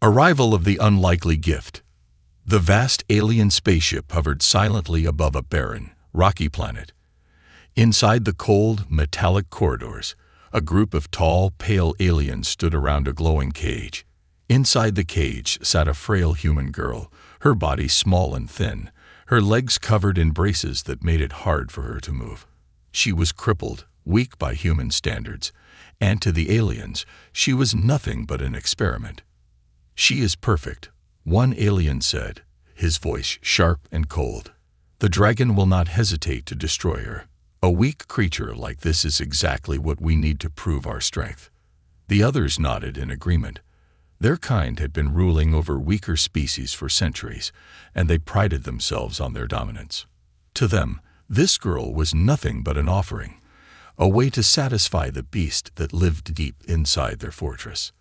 Arrival of the unlikely gift. The vast alien spaceship hovered silently above a barren, rocky planet. Inside the cold, metallic corridors, a group of tall, pale aliens stood around a glowing cage. Inside the cage sat a frail human girl, her body small and thin, her legs covered in braces that made it hard for her to move. She was crippled, weak by human standards, and to the aliens, she was nothing but an experiment. "She is perfect," one alien said, his voice sharp and cold. "The dragon will not hesitate to destroy her. A weak creature like this is exactly what we need to prove our strength." The others nodded in agreement. Their kind had been ruling over weaker species for centuries, and they prided themselves on their dominance. To them, this girl was nothing but an offering, a way to satisfy the beast that lived deep inside their fortress.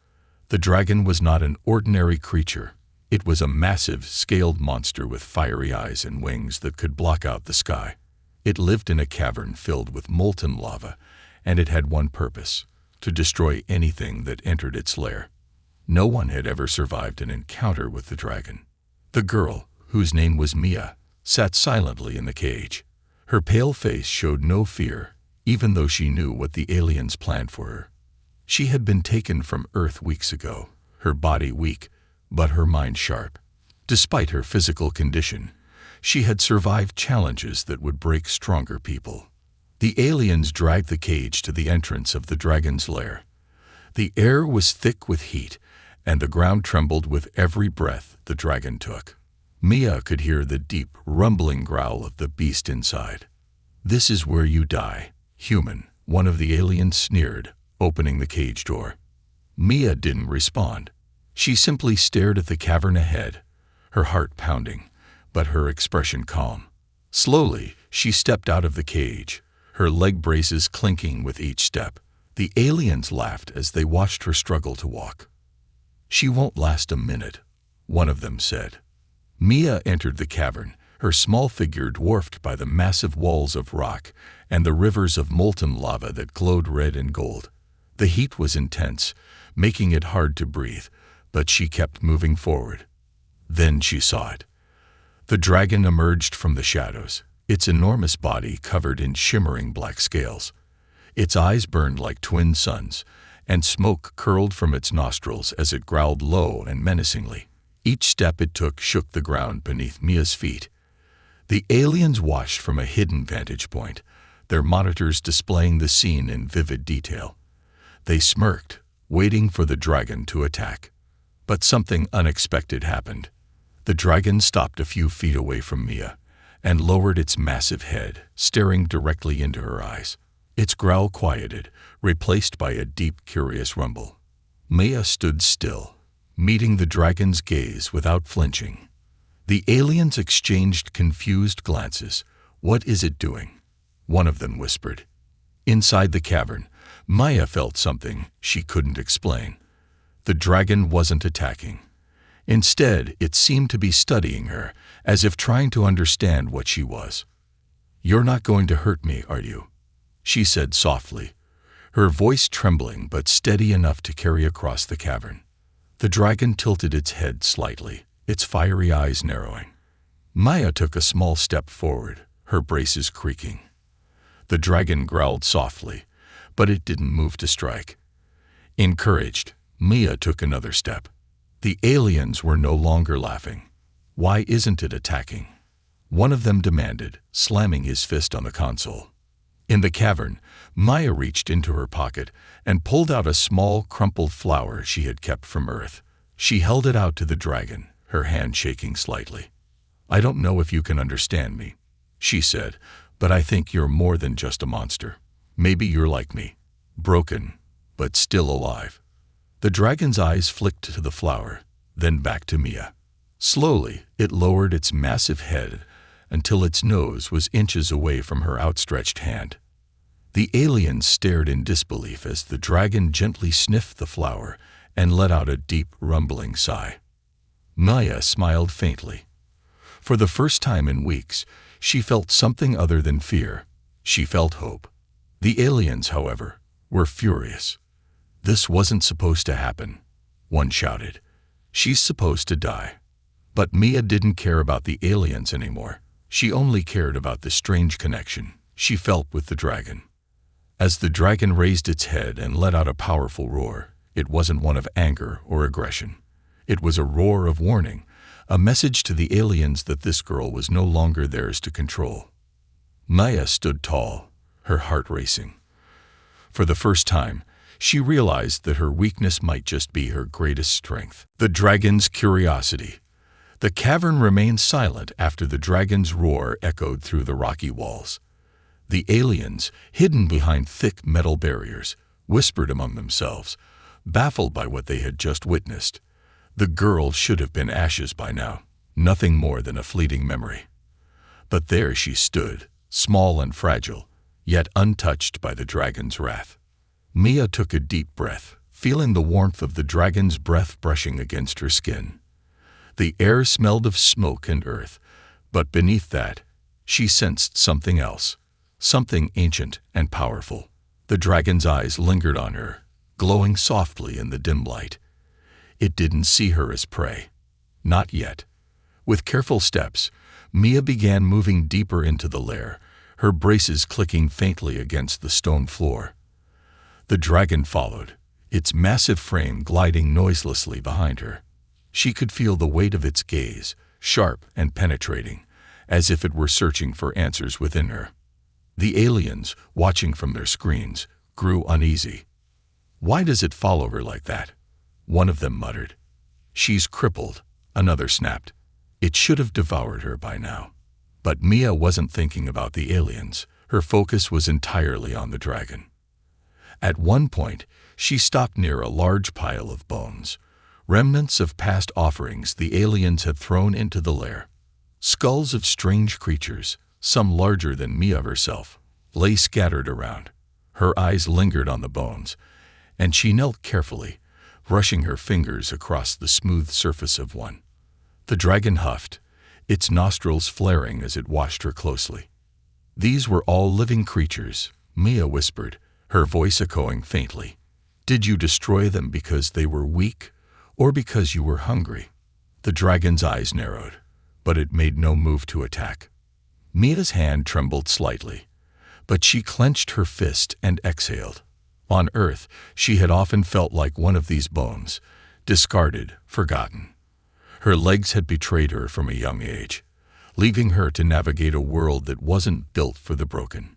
The dragon was not an ordinary creature. It was a massive, scaled monster with fiery eyes and wings that could block out the sky. It lived in a cavern filled with molten lava, and it had one purpose: to destroy anything that entered its lair. No one had ever survived an encounter with the dragon. The girl, whose name was Mia, sat silently in the cage. Her pale face showed no fear, even though she knew what the aliens planned for her. She had been taken from Earth weeks ago, her body weak, but her mind sharp. Despite her physical condition, she had survived challenges that would break stronger people. The aliens dragged the cage to the entrance of the dragon's lair. The air was thick with heat, and the ground trembled with every breath the dragon took. Mia could hear the deep, rumbling growl of the beast inside. "This is where you die, human," one of the aliens sneered, opening the cage door. Mia didn't respond. She simply stared at the cavern ahead, her heart pounding, but her expression calm. Slowly, she stepped out of the cage, her leg braces clinking with each step. The aliens laughed as they watched her struggle to walk. "She won't last a minute," one of them said. Mia entered the cavern, her small figure dwarfed by the massive walls of rock and the rivers of molten lava that glowed red and gold. The heat was intense, making it hard to breathe, but she kept moving forward. Then she saw it. The dragon emerged from the shadows, its enormous body covered in shimmering black scales. Its eyes burned like twin suns, and smoke curled from its nostrils as it growled low and menacingly. Each step it took shook the ground beneath Mia's feet. The aliens watched from a hidden vantage point, their monitors displaying the scene in vivid detail. They smirked, waiting for the dragon to attack. But something unexpected happened. The dragon stopped a few feet away from Mia and lowered its massive head, staring directly into her eyes. Its growl quieted, replaced by a deep, curious rumble. Mia stood still, meeting the dragon's gaze without flinching. The aliens exchanged confused glances. "What is it doing?" one of them whispered. Inside the cavern, Maya felt something she couldn't explain. The dragon wasn't attacking. Instead, it seemed to be studying her, as if trying to understand what she was. "You're not going to hurt me, are you?" she said softly, her voice trembling but steady enough to carry across the cavern. The dragon tilted its head slightly, its fiery eyes narrowing. Maya took a small step forward, her braces creaking. The dragon growled softly, but it didn't move to strike. Encouraged, Mia took another step. The aliens were no longer laughing. "Why isn't it attacking?" one of them demanded, slamming his fist on the console. In the cavern, Maya reached into her pocket and pulled out a small, crumpled flower she had kept from Earth. She held it out to the dragon, her hand shaking slightly. "I don't know if you can understand me," she said, "but I think you're more than just a monster. Maybe you're like me, broken, but still alive." The dragon's eyes flicked to the flower, then back to Mia. Slowly, it lowered its massive head until its nose was inches away from her outstretched hand. The aliens stared in disbelief as the dragon gently sniffed the flower and let out a deep, rumbling sigh. Maya smiled faintly. For the first time in weeks, she felt something other than fear. She felt hope. The aliens, however, were furious. "This wasn't supposed to happen," one shouted. She's supposed to die. But Mia didn't care about the aliens anymore. She only cared about the strange connection she felt with the dragon. As the dragon raised its head and let out a powerful roar, it wasn't one of anger or aggression. It was a roar of warning, a message to the aliens that this girl was no longer theirs to control. Mia stood tall, her heart racing. For the first time, she realized that her weakness might just be her greatest strength. The dragon's curiosity. The cavern remained silent after the dragon's roar echoed through the rocky walls. The aliens, hidden behind thick metal barriers, whispered among themselves, baffled by what they had just witnessed. The girl should have been ashes by now, nothing more than a fleeting memory. But there she stood, small and fragile, yet untouched by the dragon's wrath. Mia took a deep breath, feeling the warmth of the dragon's breath brushing against her skin. The air smelled of smoke and earth, but beneath that, she sensed something else, something ancient and powerful. The dragon's eyes lingered on her, glowing softly in the dim light. It didn't see her as prey. Not yet. With careful steps, Mia began moving deeper into the lair, her braces clicking faintly against the stone floor. The dragon followed, its massive frame gliding noiselessly behind her. She could feel the weight of its gaze, sharp and penetrating, as if it were searching for answers within her. The aliens, watching from their screens, grew uneasy. "Why does it follow her like that?" one of them muttered. "She's crippled," another snapped. "It should have devoured her by now." But Mia wasn't thinking about the aliens. Her focus was entirely on the dragon. At one point, she stopped near a large pile of bones, remnants of past offerings the aliens had thrown into the lair. Skulls of strange creatures, some larger than Mia herself, lay scattered around. Her eyes lingered on the bones, and she knelt carefully, brushing her fingers across the smooth surface of one. The dragon huffed, its nostrils flaring as it watched her closely. "These were all living creatures," Mia whispered, her voice echoing faintly. "Did you destroy them because they were weak, or because you were hungry?" The dragon's eyes narrowed, but it made no move to attack. Mia's hand trembled slightly, but she clenched her fist and exhaled. On Earth, she had often felt like one of these bones, discarded, forgotten. Her legs had betrayed her from a young age, leaving her to navigate a world that wasn't built for the broken.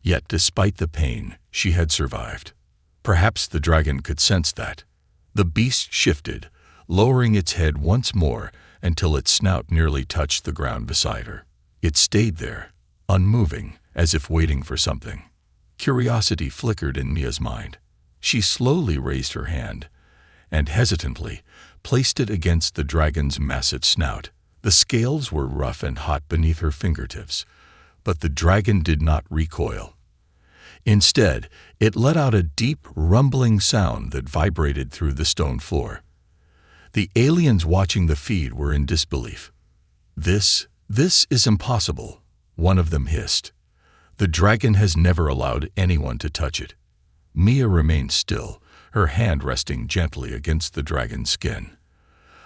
Yet despite the pain, she had survived. Perhaps the dragon could sense that. The beast shifted, lowering its head once more until its snout nearly touched the ground beside her. It stayed there, unmoving, as if waiting for something. Curiosity flickered in Mia's mind. She slowly raised her hand, and hesitantly placed it against the dragon's massive snout. The scales were rough and hot beneath her fingertips, but the dragon did not recoil. Instead, it let out a deep, rumbling sound that vibrated through the stone floor. The aliens watching the feed were in disbelief. This is impossible," one of them hissed. "The dragon has never allowed anyone to touch it." Mia remained still, her hand resting gently against the dragon's skin.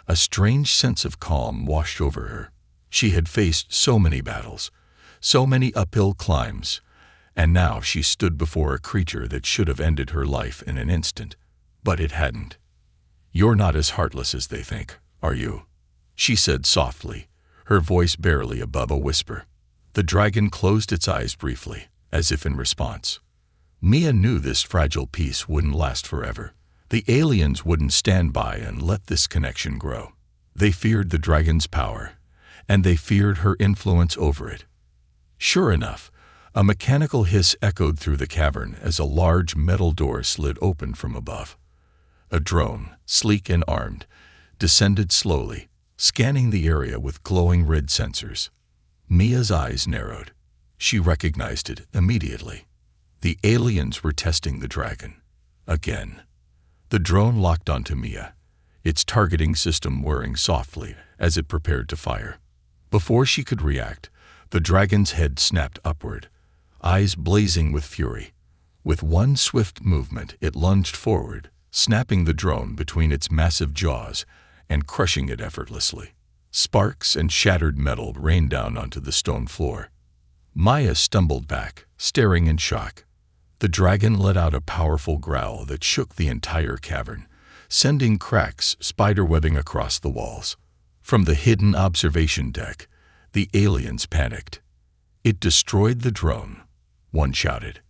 A strange sense of calm washed over her. She had faced so many battles, so many uphill climbs, and now she stood before a creature that should have ended her life in an instant. But it hadn't. "You're not as heartless as they think, are you?" she said softly, her voice barely above a whisper. The dragon closed its eyes briefly, as if in response. Mia knew this fragile peace wouldn't last forever. The aliens wouldn't stand by and let this connection grow. They feared the dragon's power, and they feared her influence over it. Sure enough, a mechanical hiss echoed through the cavern as a large metal door slid open from above. A drone, sleek and armed, descended slowly, scanning the area with glowing red sensors. Mia's eyes narrowed. She recognized it immediately. The aliens were testing the dragon. Again. The drone locked onto Mia, its targeting system whirring softly as it prepared to fire. Before she could react, the dragon's head snapped upward, eyes blazing with fury. With one swift movement, it lunged forward, snapping the drone between its massive jaws and crushing it effortlessly. Sparks and shattered metal rained down onto the stone floor. Maya stumbled back, staring in shock. The dragon let out a powerful growl that shook the entire cavern, sending cracks spiderwebbing across the walls. From the hidden observation deck, the aliens panicked. "It destroyed the drone," one shouted.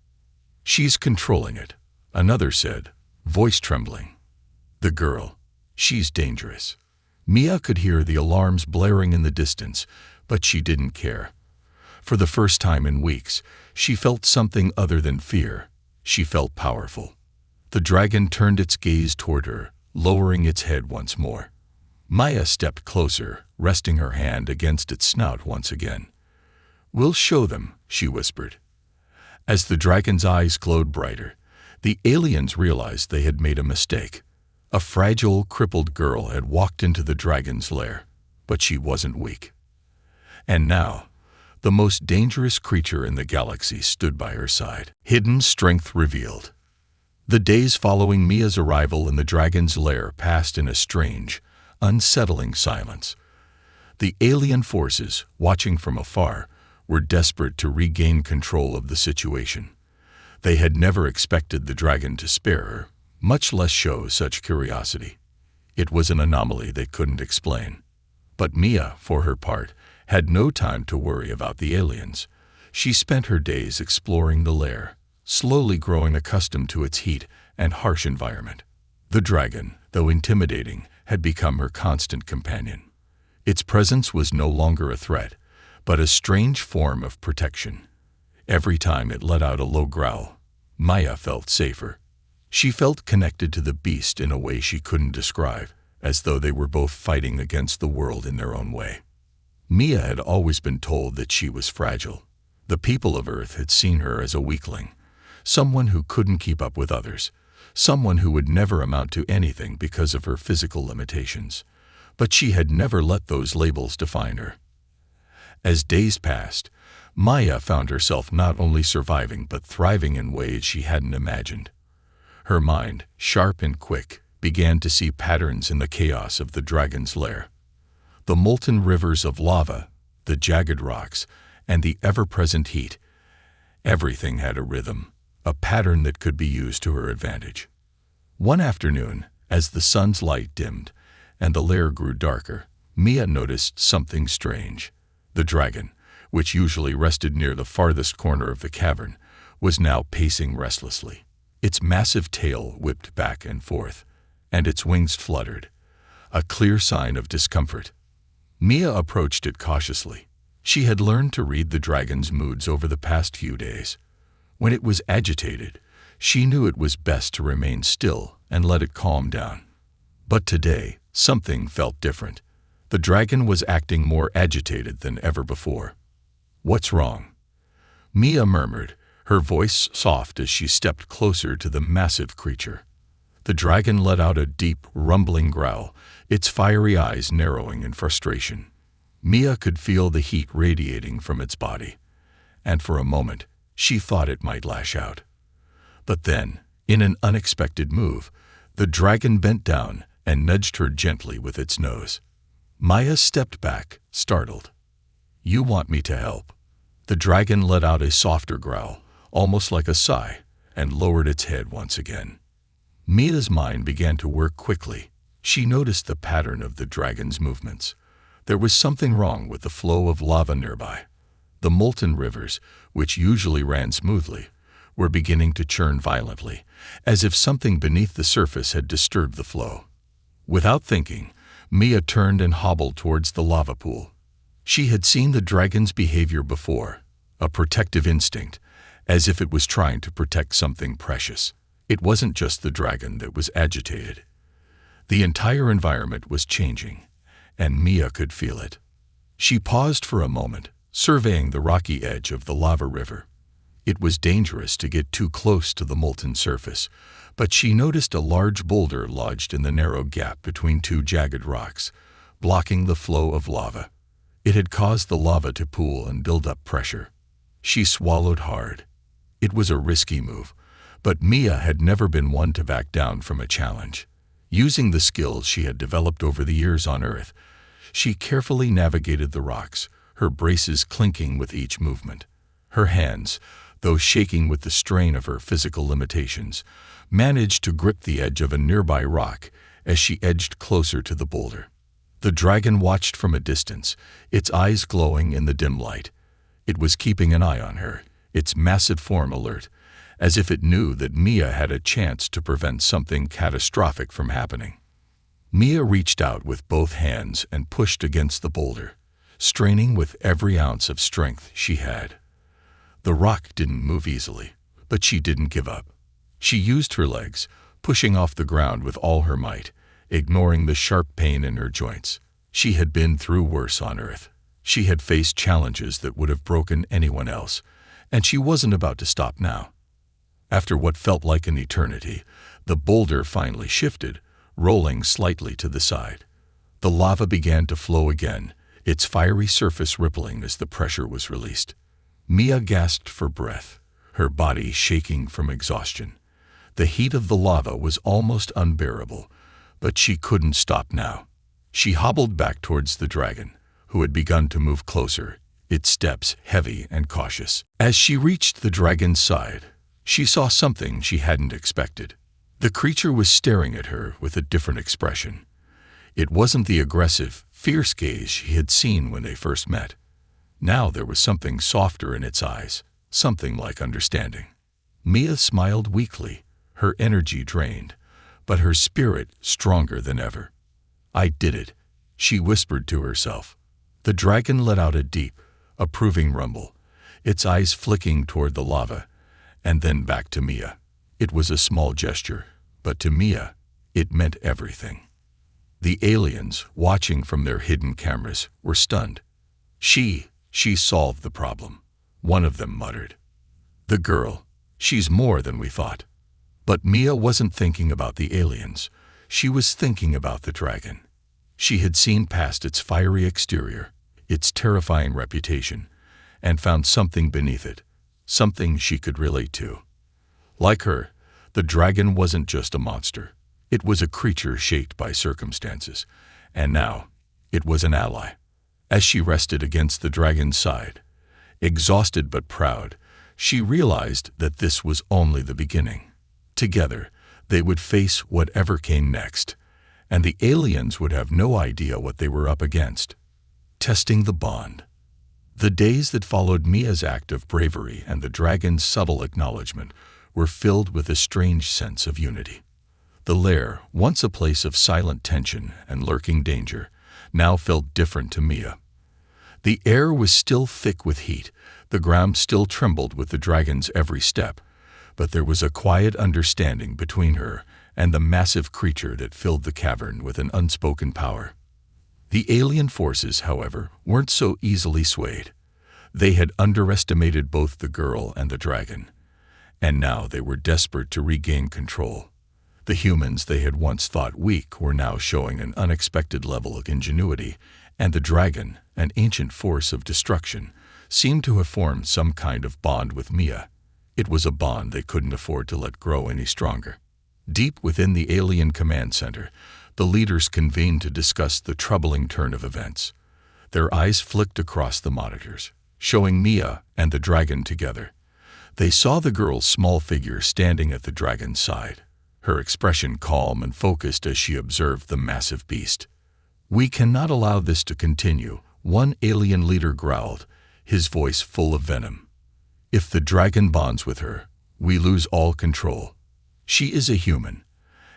"She's controlling it," another said, voice trembling. "The girl, she's dangerous." Mia could hear the alarms blaring in the distance, but she didn't care. For the first time in weeks, she felt something other than fear. She felt powerful. The dragon turned its gaze toward her, lowering its head once more. Maya stepped closer, resting her hand against its snout once again. "We'll show them," she whispered. As the dragon's eyes glowed brighter, the aliens realized they had made a mistake. A fragile, crippled girl had walked into the dragon's lair, but she wasn't weak. And now, the most dangerous creature in the galaxy stood by her side. Hidden strength revealed. The days following Mia's arrival in the dragon's lair passed in a strange, unsettling silence. The alien forces, watching from afar, were desperate to regain control of the situation. They had never expected the dragon to spare her, much less show such curiosity. It was an anomaly they couldn't explain. But Mia, for her part, had no time to worry about the aliens. She spent her days exploring the lair, slowly growing accustomed to its heat and harsh environment. The dragon, though intimidating, had become her constant companion. Its presence was no longer a threat, but a strange form of protection. Every time it let out a low growl, Maya felt safer. She felt connected to the beast in a way she couldn't describe, as though they were both fighting against the world in their own way. Mia had always been told that she was fragile. The people of Earth had seen her as a weakling, someone who couldn't keep up with others, someone who would never amount to anything because of her physical limitations. But she had never let those labels define her. As days passed, Maya found herself not only surviving but thriving in ways she hadn't imagined. Her mind, sharp and quick, began to see patterns in the chaos of the dragon's lair. The molten rivers of lava, the jagged rocks, and the ever-present heat. Everything had a rhythm, a pattern that could be used to her advantage. One afternoon, as the sun's light dimmed and the lair grew darker, Mia noticed something strange. The dragon, which usually rested near the farthest corner of the cavern, was now pacing restlessly. Its massive tail whipped back and forth, and its wings fluttered, a clear sign of discomfort. Mia approached it cautiously. She had learned to read the dragon's moods over the past few days. When it was agitated, she knew it was best to remain still and let it calm down. But today, something felt different. The dragon was acting more agitated than ever before. "What's wrong?" Mia murmured, her voice soft as she stepped closer to the massive creature. The dragon let out a deep, rumbling growl, its fiery eyes narrowing in frustration. Mia could feel the heat radiating from its body, and for a moment, she thought it might lash out. But then, in an unexpected move, the dragon bent down and nudged her gently with its nose. Maya stepped back, startled. "You want me to help?" The dragon let out a softer growl, almost like a sigh, and lowered its head once again. Mia's mind began to work quickly. She noticed the pattern of the dragon's movements. There was something wrong with the flow of lava nearby. The molten rivers, which usually ran smoothly, were beginning to churn violently, as if something beneath the surface had disturbed the flow. Without thinking, Mia turned and hobbled towards the lava pool. She had seen the dragon's behavior before, a protective instinct, as if it was trying to protect something precious. It wasn't just the dragon that was agitated. The entire environment was changing, and Mia could feel it. She paused for a moment, surveying the rocky edge of the lava river. It was dangerous to get too close to the molten surface, but she noticed a large boulder lodged in the narrow gap between two jagged rocks, blocking the flow of lava. It had caused the lava to pool and build up pressure. She swallowed hard. It was a risky move, but Mia had never been one to back down from a challenge. Using the skills she had developed over the years on Earth, she carefully navigated the rocks, her braces clinking with each movement. Her hands, though shaking with the strain of her physical limitations, managed to grip the edge of a nearby rock as she edged closer to the boulder. The dragon watched from a distance, its eyes glowing in the dim light. It was keeping an eye on her, its massive form alert, as if it knew that Mia had a chance to prevent something catastrophic from happening. Mia reached out with both hands and pushed against the boulder, straining with every ounce of strength she had. The rock didn't move easily, but she didn't give up. She used her legs, pushing off the ground with all her might, ignoring the sharp pain in her joints. She had been through worse on Earth. She had faced challenges that would have broken anyone else, and she wasn't about to stop now. After what felt like an eternity, the boulder finally shifted, rolling slightly to the side. The lava began to flow again, its fiery surface rippling as the pressure was released. Mia gasped for breath, her body shaking from exhaustion. The heat of the lava was almost unbearable, but she couldn't stop now. She hobbled back towards the dragon, who had begun to move closer, its steps heavy and cautious. As she reached the dragon's side, she saw something she hadn't expected. The creature was staring at her with a different expression. It wasn't the aggressive, fierce gaze she had seen when they first met. Now there was something softer in its eyes, something like understanding. Mia smiled weakly, her energy drained, but her spirit stronger than ever. "I did it," she whispered to herself. The dragon let out a deep, approving rumble, its eyes flicking toward the lava, and then back to Mia. It was a small gesture, but to Mia, it meant everything. The aliens, watching from their hidden cameras, were stunned. She solved the problem," one of them muttered. "The girl, she's more than we thought." But Mia wasn't thinking about the aliens. She was thinking about the dragon. She had seen past its fiery exterior, its terrifying reputation, and found something beneath it, something she could relate to. Like her, the dragon wasn't just a monster. It was a creature shaped by circumstances, and now it was an ally. As she rested against the dragon's side, exhausted but proud, she realized that this was only the beginning. Together, they would face whatever came next, and the aliens would have no idea what they were up against. Testing the bond. The days that followed Mia's act of bravery and the dragon's subtle acknowledgement were filled with a strange sense of unity. The lair, once a place of silent tension and lurking danger, now felt different to Mia. The air was still thick with heat, the ground still trembled with the dragon's every step, but there was a quiet understanding between her and the massive creature that filled the cavern with an unspoken power. The alien forces, however, weren't so easily swayed. They had underestimated both the girl and the dragon, and now they were desperate to regain control. The humans they had once thought weak were now showing an unexpected level of ingenuity, and the dragon, an ancient force of destruction, seemed to have formed some kind of bond with Mia. It was a bond they couldn't afford to let grow any stronger. Deep within the alien command center, the leaders convened to discuss the troubling turn of events. Their eyes flicked across the monitors, showing Mia and the dragon together. They saw the girl's small figure standing at the dragon's side, her expression calm and focused as she observed the massive beast. "We cannot allow this to continue," one alien leader growled, his voice full of venom. "If the dragon bonds with her, we lose all control. She is a human,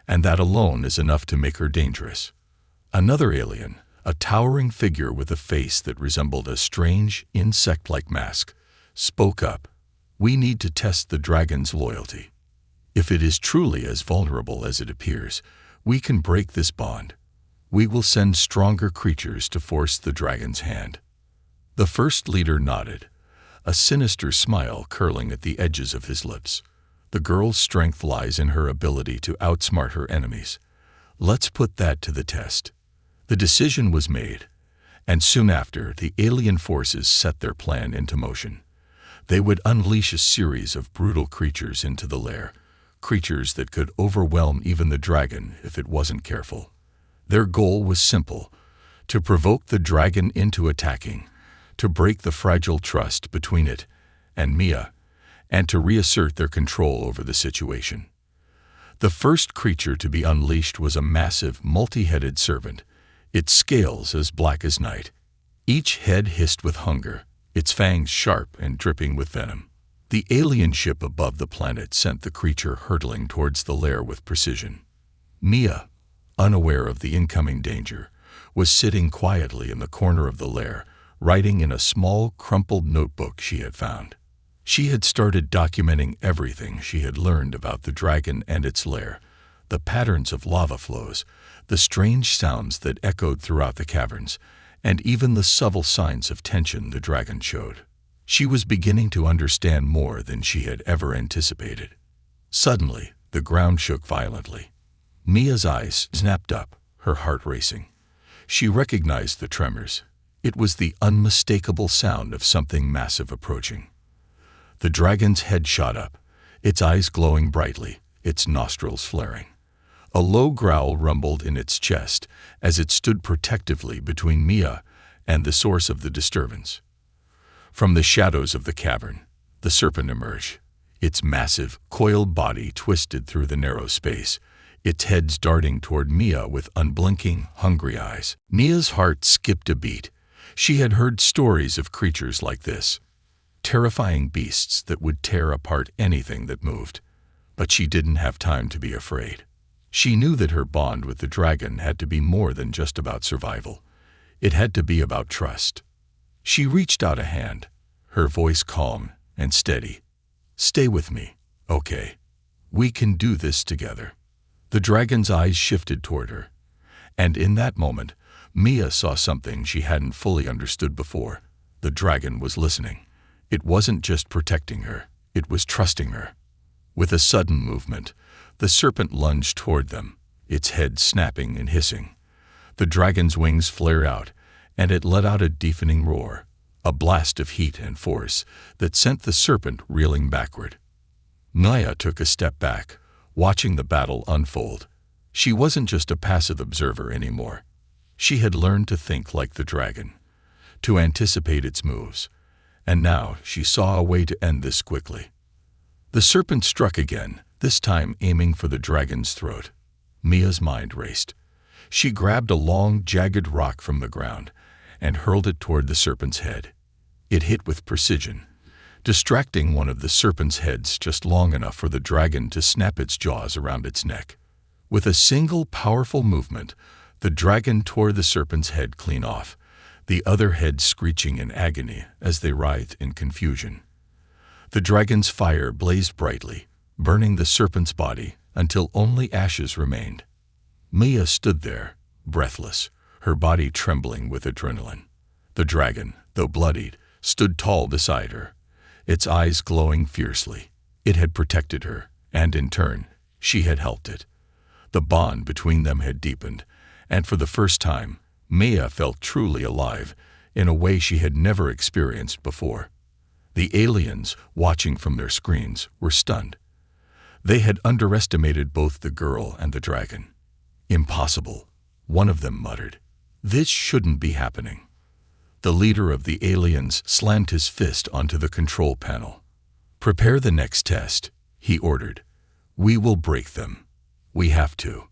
and that alone is enough to make her dangerous." Another alien, a towering figure with a face that resembled a strange, insect-like mask, spoke up. "We need to test the dragon's loyalty. If it is truly as vulnerable as it appears, we can break this bond. We will send stronger creatures to force the dragon's hand." The first leader nodded, a sinister smile curling at the edges of his lips. The girl's strength lies in her ability to outsmart her enemies. Let's put that to the test. The decision was made, and soon after, the alien forces set their plan into motion. They would unleash a series of brutal creatures into the lair, creatures that could overwhelm even the dragon if it wasn't careful. Their goal was simple: to provoke the dragon into attacking, to break the fragile trust between it and Mia, and to reassert their control over the situation. The first creature to be unleashed was a massive, multi-headed serpent, its scales as black as night. Each head hissed with hunger, its fangs sharp and dripping with venom. The alien ship above the planet sent the creature hurtling towards the lair with precision. Mia, unaware of the incoming danger, was sitting quietly in the corner of the lair, writing in a small, crumpled notebook she had found. She had started documenting everything she had learned about the dragon and its lair, the patterns of lava flows, the strange sounds that echoed throughout the caverns, and even the subtle signs of tension the dragon showed. She was beginning to understand more than she had ever anticipated. Suddenly, the ground shook violently. Mia's eyes snapped up, her heart racing. She recognized the tremors. It was the unmistakable sound of something massive approaching. The dragon's head shot up, its eyes glowing brightly, its nostrils flaring. A low growl rumbled in its chest as it stood protectively between Mia and the source of the disturbance. From the shadows of the cavern, the serpent emerged, its massive, coiled body twisted through the narrow space, its head darting toward Mia with unblinking, hungry eyes. Mia's heart skipped a beat. She had heard stories of creatures like this, terrifying beasts that would tear apart anything that moved. But she didn't have time to be afraid. She knew that her bond with the dragon had to be more than just about survival. It had to be about trust. She reached out a hand, her voice calm and steady. "Stay with me, okay? We can do this together." The dragon's eyes shifted toward her, and in that moment, Mia saw something she hadn't fully understood before. The dragon was listening. It wasn't just protecting her, it was trusting her. With a sudden movement, the serpent lunged toward them, its head snapping and hissing. The dragon's wings flared out, and it let out a deafening roar, a blast of heat and force that sent the serpent reeling backward. Mia took a step back, watching the battle unfold. She wasn't just a passive observer anymore. She had learned to think like the dragon, to anticipate its moves, and now she saw a way to end this quickly. The serpent struck again, this time aiming for the dragon's throat. Mia's mind raced. She grabbed a long, jagged rock from the ground and hurled it toward the serpent's head. It hit with precision, distracting one of the serpent's heads just long enough for the dragon to snap its jaws around its neck. With a single powerful movement, the dragon tore the serpent's head clean off, the other head screeching in agony as they writhed in confusion. The dragon's fire blazed brightly, burning the serpent's body until only ashes remained. Mia stood there, breathless, her body trembling with adrenaline. The dragon, though bloodied, stood tall beside her, its eyes glowing fiercely. It had protected her, and in turn, she had helped it. The bond between them had deepened, and for the first time, Mia felt truly alive in a way she had never experienced before. The aliens, watching from their screens, were stunned. They had underestimated both the girl and the dragon. "Impossible," one of them muttered. "This shouldn't be happening." The leader of the aliens slammed his fist onto the control panel. "Prepare the next test," he ordered. "We will break them. We have to."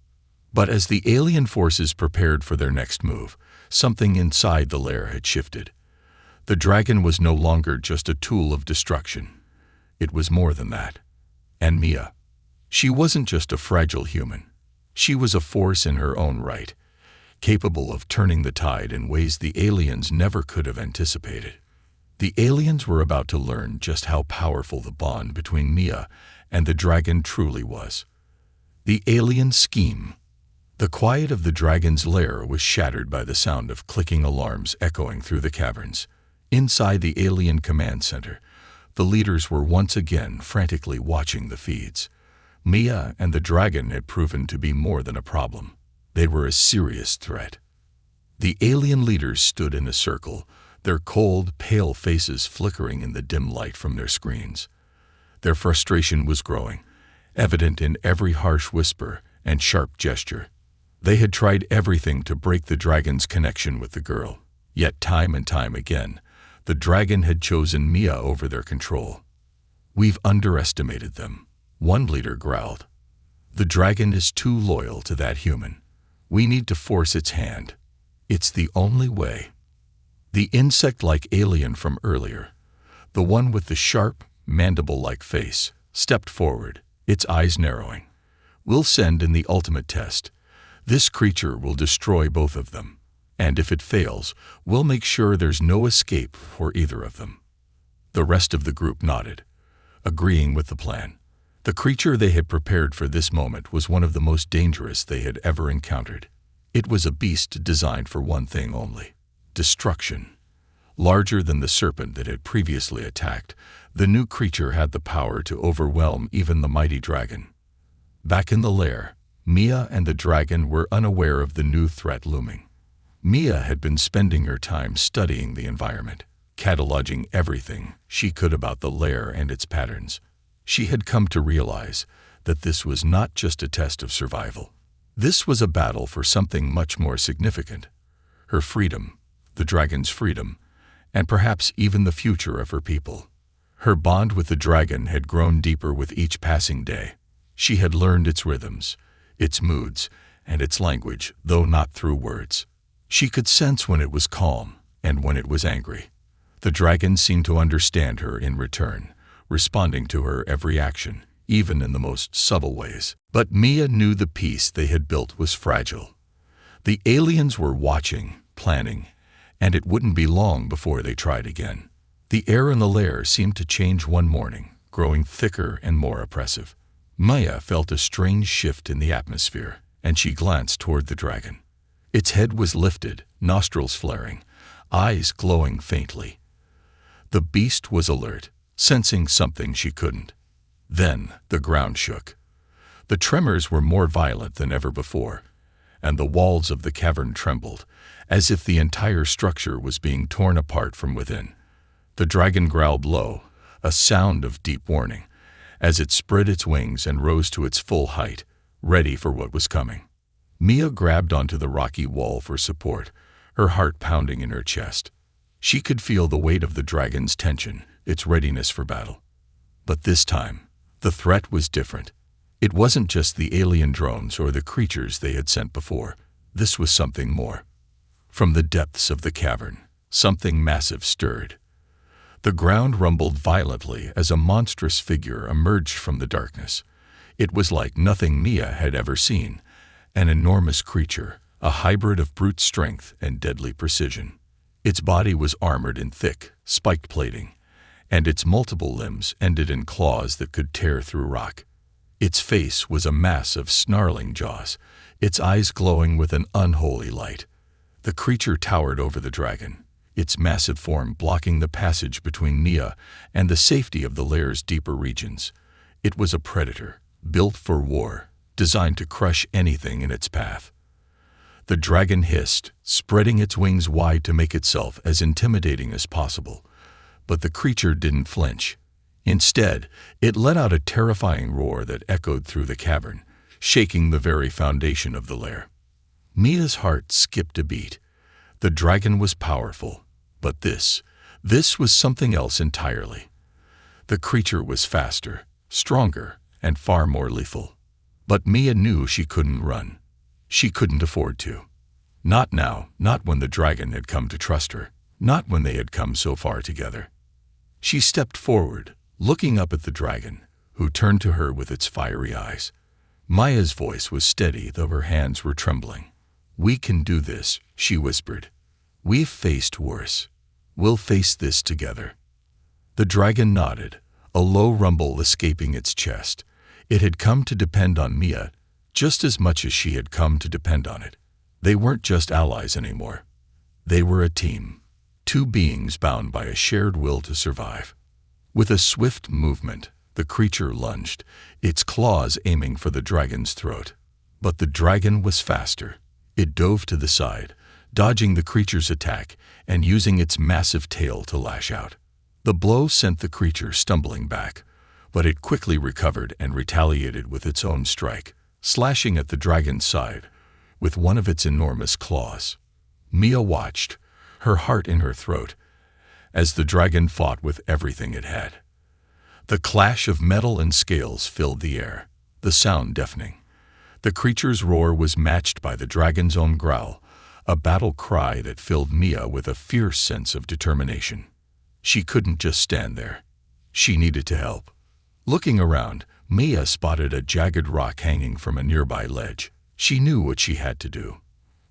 But as the alien forces prepared for their next move, something inside the lair had shifted. The dragon was no longer just a tool of destruction. It was more than that. And Mia, she wasn't just a fragile human. She was a force in her own right, capable of turning the tide in ways the aliens never could have anticipated. The aliens were about to learn just how powerful the bond between Mia and the dragon truly was. The alien scheme. The quiet of the dragon's lair was shattered by the sound of clicking alarms echoing through the caverns. Inside the alien command center, the leaders were once again frantically watching the feeds. Mia and the dragon had proven to be more than a problem. They were a serious threat. The alien leaders stood in a circle, their cold, pale faces flickering in the dim light from their screens. Their frustration was growing, evident in every harsh whisper and sharp gesture. They had tried everything to break the dragon's connection with the girl, yet time and time again, the dragon had chosen Mia over their control. "We've underestimated them," one leader growled. "The dragon is too loyal to that human. We need to force its hand. It's the only way." The insect-like alien from earlier, the one with the sharp, mandible-like face, stepped forward, its eyes narrowing. "We'll send in the ultimate test. This creature will destroy both of them. And if it fails, we'll make sure there's no escape for either of them." The rest of the group nodded, agreeing with the plan. The creature they had prepared for this moment was one of the most dangerous they had ever encountered. It was a beast designed for one thing only: destruction. Larger than the serpent that had previously attacked, the new creature had the power to overwhelm even the mighty dragon. Back in the lair, Mia and the dragon were unaware of the new threat looming. Mia had been spending her time studying the environment, cataloging everything she could about the lair and its patterns. She had come to realize that this was not just a test of survival. This was a battle for something much more significant: her freedom, the dragon's freedom, and perhaps even the future of her people. Her bond with the dragon had grown deeper with each passing day. She had learned its rhythms, its moods, and its language, though not through words. She could sense when it was calm and when it was angry. The dragon seemed to understand her in return, responding to her every action, even in the most subtle ways. But Mia knew the peace they had built was fragile. The aliens were watching, planning, and it wouldn't be long before they tried again. The air in the lair seemed to change one morning, growing thicker and more oppressive. Mia felt a strange shift in the atmosphere, and she glanced toward the dragon. Its head was lifted, nostrils flaring, eyes glowing faintly. The beast was alert, sensing something she couldn't. Then the ground shook. The tremors were more violent than ever before, and the walls of the cavern trembled, as if the entire structure was being torn apart from within. The dragon growled low, a sound of deep warning, as it spread its wings and rose to its full height, ready for what was coming. Mia grabbed onto the rocky wall for support, her heart pounding in her chest. She could feel the weight of the dragon's tension, its readiness for battle. But this time, the threat was different. It wasn't just the alien drones or the creatures they had sent before. This was something more. From the depths of the cavern, something massive stirred. The ground rumbled violently as a monstrous figure emerged from the darkness. It was like nothing Mia had ever seen, an enormous creature, a hybrid of brute strength and deadly precision. Its body was armored in thick, spiked plating, and its multiple limbs ended in claws that could tear through rock. Its face was a mass of snarling jaws, its eyes glowing with an unholy light. The creature towered over the dragon, its massive form blocking the passage between Mia and the safety of the lair's deeper regions. It was a predator, built for war, designed to crush anything in its path. The dragon hissed, spreading its wings wide to make itself as intimidating as possible. But the creature didn't flinch. Instead, it let out a terrifying roar that echoed through the cavern, shaking the very foundation of the lair. Mia's heart skipped a beat. The dragon was powerful, but this was something else entirely. The creature was faster, stronger, and far more lethal. But Mia knew she couldn't run. She couldn't afford to. Not now, not when the dragon had come to trust her, not when they had come so far together. She stepped forward, looking up at the dragon, who turned to her with its fiery eyes. Mia's voice was steady, though her hands were trembling. "We can do this," she whispered. "We've faced worse. We'll face this together." The dragon nodded, a low rumble escaping its chest. It had come to depend on Mia just as much as she had come to depend on it. They weren't just allies anymore. They were a team, two beings bound by a shared will to survive. With a swift movement, the creature lunged, its claws aiming for the dragon's throat. But the dragon was faster. It dove to the side, dodging the creature's attack and using its massive tail to lash out. The blow sent the creature stumbling back, but it quickly recovered and retaliated with its own strike, slashing at the dragon's side with one of its enormous claws. Mia watched, her heart in her throat, as the dragon fought with everything it had. The clash of metal and scales filled the air, the sound deafening. The creature's roar was matched by the dragon's own growl, a battle cry that filled Mia with a fierce sense of determination. She couldn't just stand there. She needed to help. Looking around, Mia spotted a jagged rock hanging from a nearby ledge. She knew what she had to do.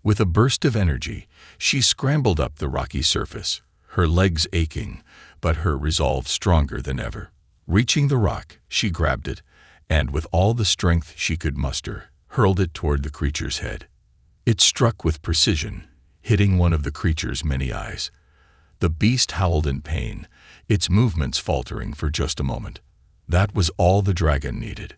With a burst of energy, she scrambled up the rocky surface, her legs aching, but her resolve stronger than ever. Reaching the rock, she grabbed it, and with all the strength she could muster, hurled it toward the creature's head. It struck with precision, hitting one of the creature's many eyes. The beast howled in pain, its movements faltering for just a moment. That was all the dragon needed.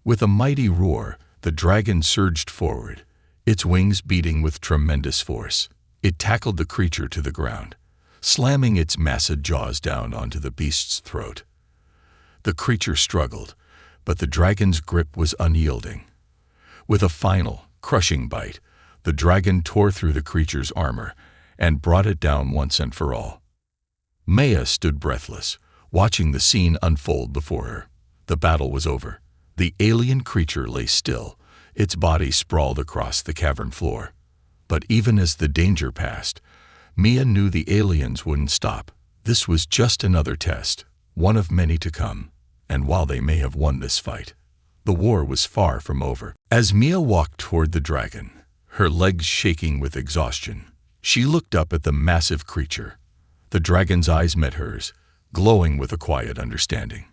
With a mighty roar, the dragon surged forward, its wings beating with tremendous force. It tackled the creature to the ground, slamming its massive jaws down onto the beast's throat. The creature struggled, but the dragon's grip was unyielding. With a final, crushing bite, the dragon tore through the creature's armor and brought it down once and for all. Maya stood breathless, watching the scene unfold before her. The battle was over. The alien creature lay still, its body sprawled across the cavern floor. But even as the danger passed, Mia knew the aliens wouldn't stop. This was just another test, one of many to come. And while they may have won this fight, the war was far from over. As Mia walked toward the dragon, her legs shaking with exhaustion, she looked up at the massive creature. The dragon's eyes met hers, glowing with a quiet understanding.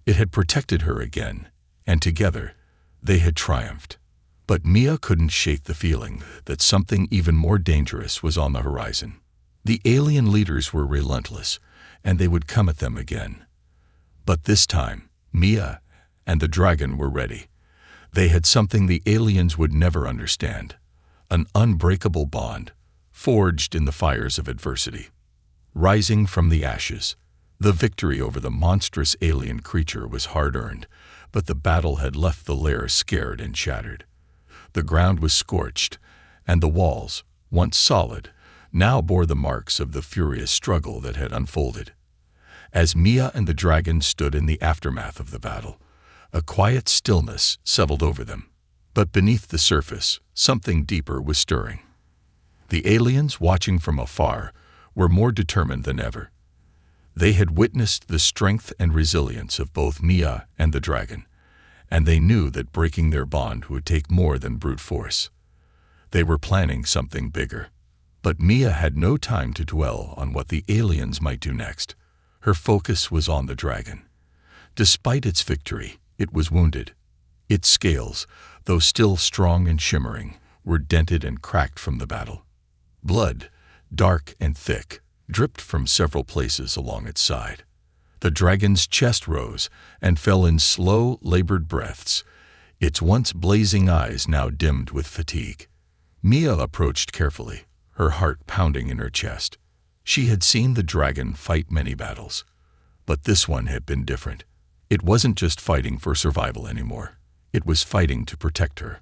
It had protected her again, and together, they had triumphed. But Mia couldn't shake the feeling that something even more dangerous was on the horizon. The alien leaders were relentless, and they would come at them again. But this time, Mia and the dragon were ready. They had something the aliens would never understand, an unbreakable bond, forged in the fires of adversity. Rising from the ashes, the victory over the monstrous alien creature was hard-earned, but the battle had left the lair scared and shattered. The ground was scorched, and the walls, once solid, now bore the marks of the furious struggle that had unfolded. As Mia and the dragon stood in the aftermath of the battle, a quiet stillness settled over them. But beneath the surface, something deeper was stirring. The aliens, watching from afar, were more determined than ever. They had witnessed the strength and resilience of both Mia and the dragon, and they knew that breaking their bond would take more than brute force. They were planning something bigger. But Mia had no time to dwell on what the aliens might do next. Her focus was on the dragon. Despite its victory, it was wounded. Its scales, though still strong and shimmering, were dented and cracked from the battle. Blood, dark and thick, dripped from several places along its side. The dragon's chest rose and fell in slow, labored breaths, its once blazing eyes now dimmed with fatigue. Mia approached carefully, her heart pounding in her chest. She had seen the dragon fight many battles, but this one had been different. It wasn't just fighting for survival anymore. It was fighting to protect her.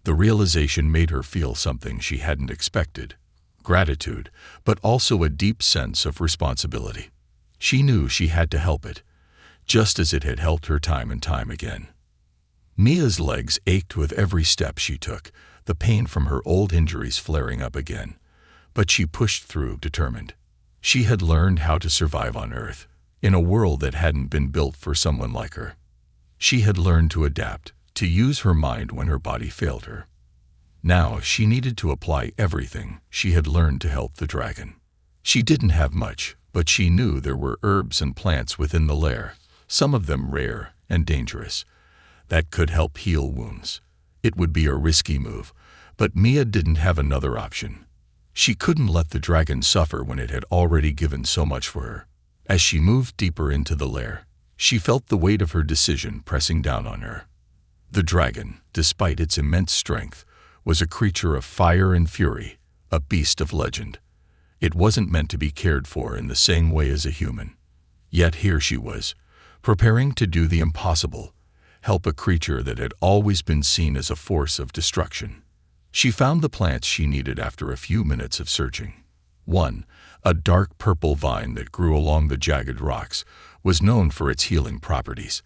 The realization made her feel something she hadn't expected. Gratitude, but also a deep sense of responsibility. She knew she had to help it, just as it had helped her time and time again. Mia's legs ached with every step she took, the pain from her old injuries flaring up again. But she pushed through, determined. She had learned how to survive on Earth, in a world that hadn't been built for someone like her. She had learned to adapt, to use her mind when her body failed her. Now she needed to apply everything she had learned to help the dragon. She didn't have much, but she knew there were herbs and plants within the lair, some of them rare and dangerous, that could help heal wounds. It would be a risky move, but Mia didn't have another option. She couldn't let the dragon suffer when it had already given so much for her. As she moved deeper into the lair, she felt the weight of her decision pressing down on her. The dragon, despite its immense strength, was a creature of fire and fury, a beast of legend. It wasn't meant to be cared for in the same way as a human. Yet here she was, preparing to do the impossible, help a creature that had always been seen as a force of destruction. She found the plants she needed after a few minutes of searching. One, a dark purple vine that grew along the jagged rocks, was known for its healing properties.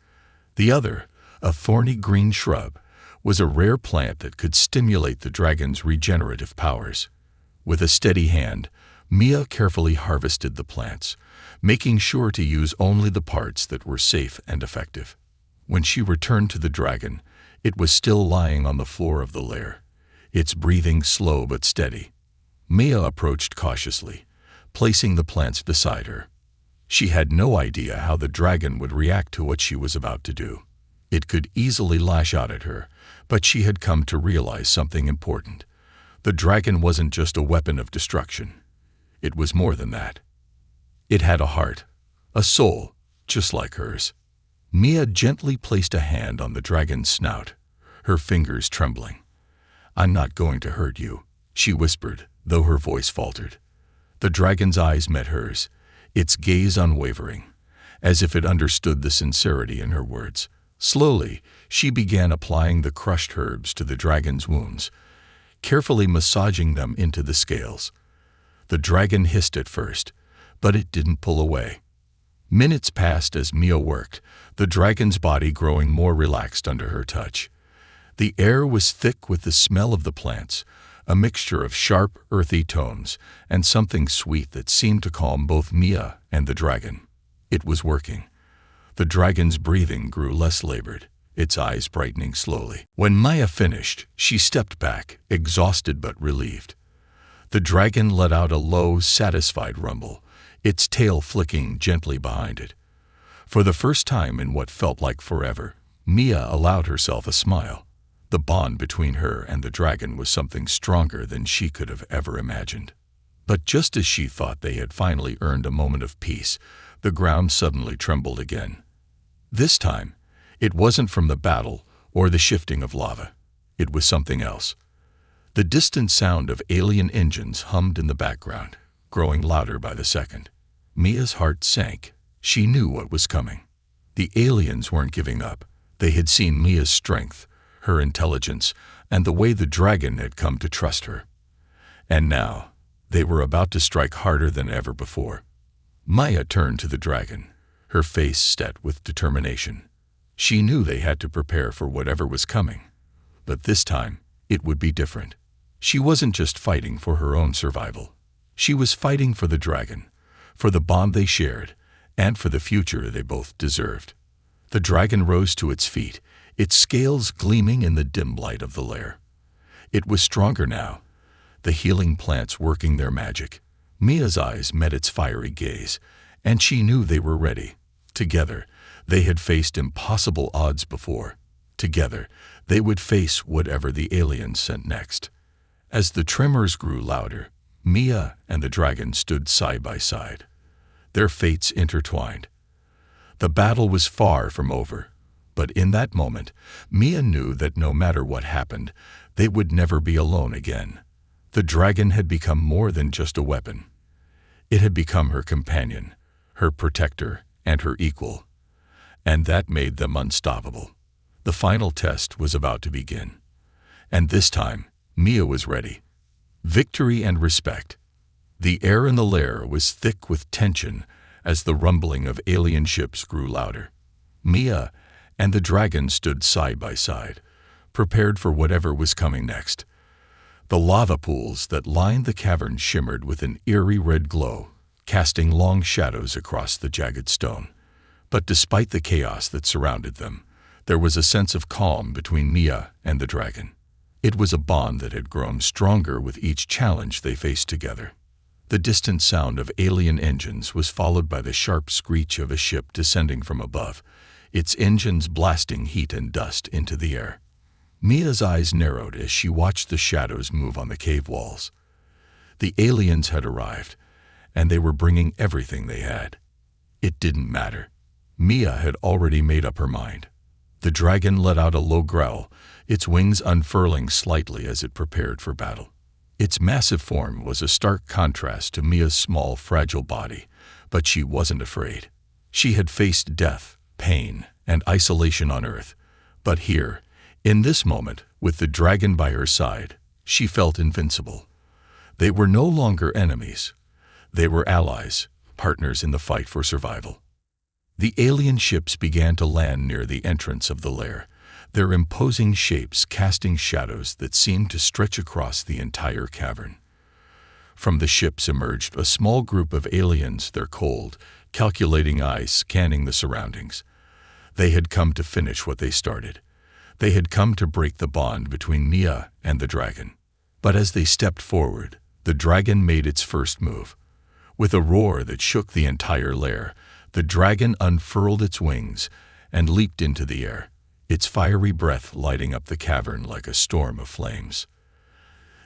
The other, a thorny green shrub, was a rare plant that could stimulate the dragon's regenerative powers. With a steady hand, Mia carefully harvested the plants, making sure to use only the parts that were safe and effective. When she returned to the dragon, it was still lying on the floor of the lair, its breathing slow but steady. Mia approached cautiously, placing the plants beside her. She had no idea how the dragon would react to what she was about to do. It could easily lash out at her, but she had come to realize something important. The dragon wasn't just a weapon of destruction. It was more than that. It had a heart, a soul, just like hers. Mia gently placed a hand on the dragon's snout, her fingers trembling. "I'm not going to hurt you," she whispered, though her voice faltered. The dragon's eyes met hers, its gaze unwavering, as if it understood the sincerity in her words. Slowly, she began applying the crushed herbs to the dragon's wounds, carefully massaging them into the scales. The dragon hissed at first, but it didn't pull away. Minutes passed as Mia worked, the dragon's body growing more relaxed under her touch. The air was thick with the smell of the plants, a mixture of sharp, earthy tones and something sweet that seemed to calm both Mia and the dragon. It was working. The dragon's breathing grew less labored, its eyes brightening slowly. When Maya finished, she stepped back, exhausted but relieved. The dragon let out a low, satisfied rumble, its tail flicking gently behind it. For the first time in what felt like forever, Mia allowed herself a smile. The bond between her and the dragon was something stronger than she could have ever imagined. But just as she thought they had finally earned a moment of peace, the ground suddenly trembled again. This time, it wasn't from the battle or the shifting of lava. It was something else. The distant sound of alien engines hummed in the background, growing louder by the second. Mia's heart sank. She knew what was coming. The aliens weren't giving up. They had seen Mia's strength, her intelligence, and the way the dragon had come to trust her. And now, they were about to strike harder than ever before. Maya turned to the dragon, her face set with determination. She knew they had to prepare for whatever was coming. But this time, it would be different. She wasn't just fighting for her own survival. She was fighting for the dragon, for the bond they shared, and for the future they both deserved. The dragon rose to its feet, its scales gleaming in the dim light of the lair. It was stronger now, the healing plants working their magic. Mia's eyes met its fiery gaze, and she knew they were ready. Together, they had faced impossible odds before. Together, they would face whatever the aliens sent next. As the tremors grew louder, Mia and the dragon stood side by side, their fates intertwined. The battle was far from over, but in that moment, Mia knew that no matter what happened, they would never be alone again. The dragon had become more than just a weapon. It had become her companion, her protector, and her equal. And that made them unstoppable. The final test was about to begin. And this time, Mia was ready. Victory and respect. The air in the lair was thick with tension as the rumbling of alien ships grew louder. Mia and the dragon stood side by side, prepared for whatever was coming next. The lava pools that lined the cavern shimmered with an eerie red glow, casting long shadows across the jagged stone. But despite the chaos that surrounded them, there was a sense of calm between Mia and the dragon. It was a bond that had grown stronger with each challenge they faced together. The distant sound of alien engines was followed by the sharp screech of a ship descending from above, its engines blasting heat and dust into the air. Mia's eyes narrowed as she watched the shadows move on the cave walls. The aliens had arrived, and they were bringing everything they had. It didn't matter. Mia had already made up her mind. The dragon let out a low growl, its wings unfurling slightly as it prepared for battle. Its massive form was a stark contrast to Mia's small, fragile body, but she wasn't afraid. She had faced death, pain, and isolation on Earth. But here, in this moment, with the dragon by her side, she felt invincible. They were no longer enemies. They were allies, partners in the fight for survival. The alien ships began to land near the entrance of the lair, their imposing shapes casting shadows that seemed to stretch across the entire cavern. From the ships emerged a small group of aliens, their cold, calculating eyes scanning the surroundings. They had come to finish what they started. They had come to break the bond between Mia and the dragon. But as they stepped forward, the dragon made its first move. With a roar that shook the entire lair, the dragon unfurled its wings and leaped into the air, its fiery breath lighting up the cavern like a storm of flames.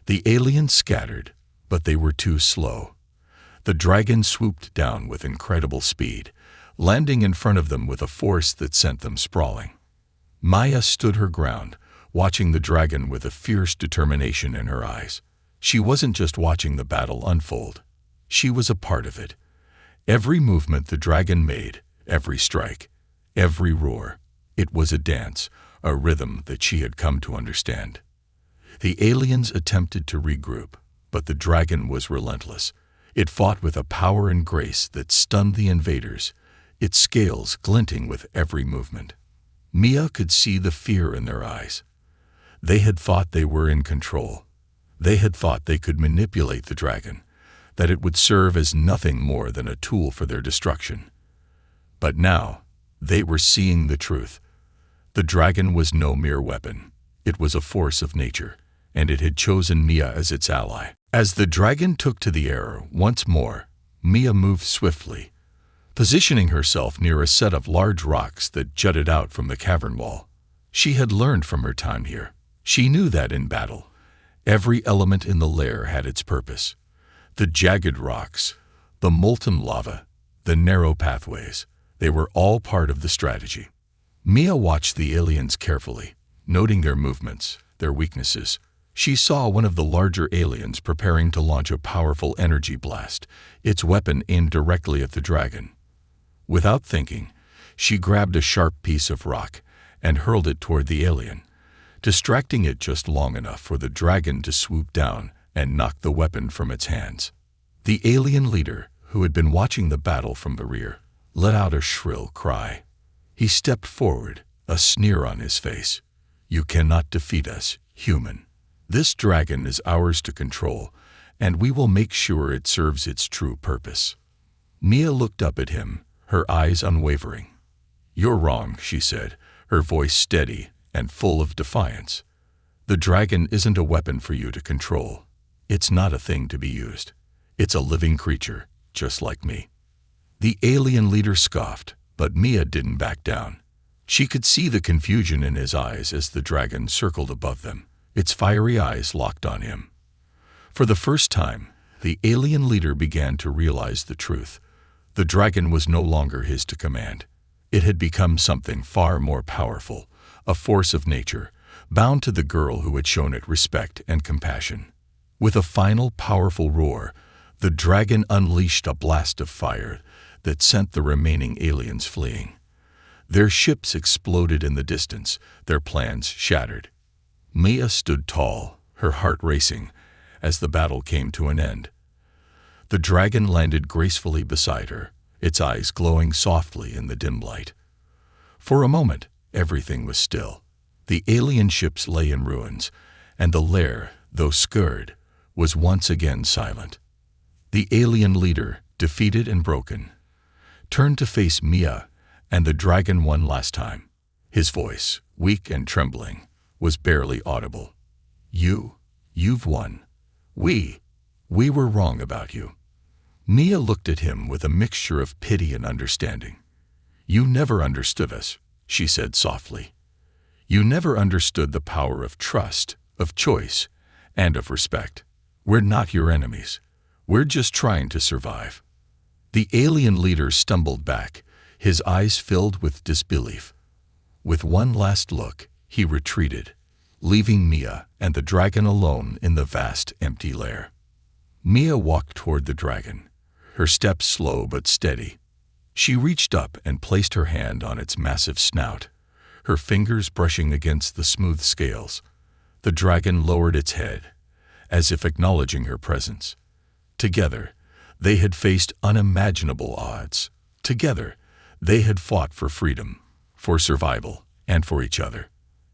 The aliens scattered, but they were too slow. The dragon swooped down with incredible speed, landing in front of them with a force that sent them sprawling. Maya stood her ground, watching the dragon with a fierce determination in her eyes. She wasn't just watching the battle unfold. She was a part of it. Every movement the dragon made, every strike, every roar, it was a dance, a rhythm that she had come to understand. The aliens attempted to regroup, but the dragon was relentless. It fought with a power and grace that stunned the invaders, its scales glinting with every movement. Mia could see the fear in their eyes. They had thought they were in control. They had thought they could manipulate the dragon, that it would serve as nothing more than a tool for their destruction. But now, they were seeing the truth. The dragon was no mere weapon. It was a force of nature, and it had chosen Mia as its ally. As the dragon took to the air once more, Mia moved swiftly, positioning herself near a set of large rocks that jutted out from the cavern wall. She had learned from her time here. She knew that in battle, every element in the lair had its purpose. The jagged rocks, the molten lava, the narrow pathways, they were all part of the strategy. Mia watched the aliens carefully, noting their movements, their weaknesses. She saw one of the larger aliens preparing to launch a powerful energy blast, its weapon aimed directly at the dragon. Without thinking, she grabbed a sharp piece of rock and hurled it toward the alien, distracting it just long enough for the dragon to swoop down and knock the weapon from its hands. The alien leader, who had been watching the battle from the rear, let out a shrill cry. He stepped forward, a sneer on his face. "You cannot defeat us, human. This dragon is ours to control, and we will make sure it serves its true purpose." Mia looked up at him, her eyes unwavering. "You're wrong," she said, her voice steady and full of defiance. "The dragon isn't a weapon for you to control. It's not a thing to be used. It's a living creature, just like me." The alien leader scoffed, but Mia didn't back down. She could see the confusion in his eyes as the dragon circled above them, its fiery eyes locked on him. For the first time, the alien leader began to realize the truth. The dragon was no longer his to command. It had become something far more powerful, a force of nature, bound to the girl who had shown it respect and compassion. With a final powerful roar, the dragon unleashed a blast of fire that sent the remaining aliens fleeing. Their ships exploded in the distance, their plans shattered. Mia stood tall, her heart racing, as the battle came to an end. The dragon landed gracefully beside her, its eyes glowing softly in the dim light. For a moment, everything was still. The alien ships lay in ruins, and the lair, though scared, was once again silent. The alien leader, defeated and broken, turned to face Mia and the dragon one last time. His voice, weak and trembling, was barely audible. You've won. We were wrong about you." Mia looked at him with a mixture of pity and understanding. "You never understood us," she said softly. "You never understood the power of trust, of choice, and of respect. We're not your enemies. We're just trying to survive." The alien leader stumbled back, his eyes filled with disbelief. With one last look, he retreated, leaving Mia and the dragon alone in the vast, empty lair. Mia walked toward the dragon, her steps slow but steady. She reached up and placed her hand on its massive snout, her fingers brushing against the smooth scales. The dragon lowered its head, as if acknowledging her presence. Together, they had faced unimaginable odds. Together, they had fought for freedom, for survival, and for each other.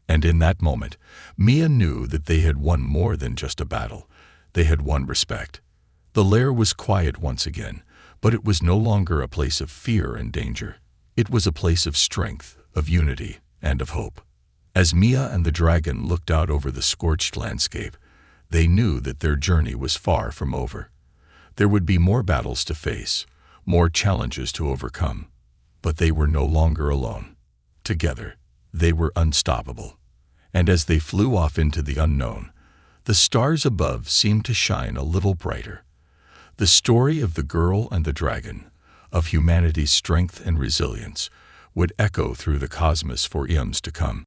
And in that moment, Mia knew that they had won more than just a battle. They had won respect. The lair was quiet once again, but it was no longer a place of fear and danger. It was a place of strength, of unity, and of hope. As Mia and the dragon looked out over the scorched landscape, they knew that their journey was far from over. There would be more battles to face, more challenges to overcome, but they were no longer alone. Together, they were unstoppable. And as they flew off into the unknown, the stars above seemed to shine a little brighter. The story of the girl and the dragon, of humanity's strength and resilience, would echo through the cosmos for eons to come.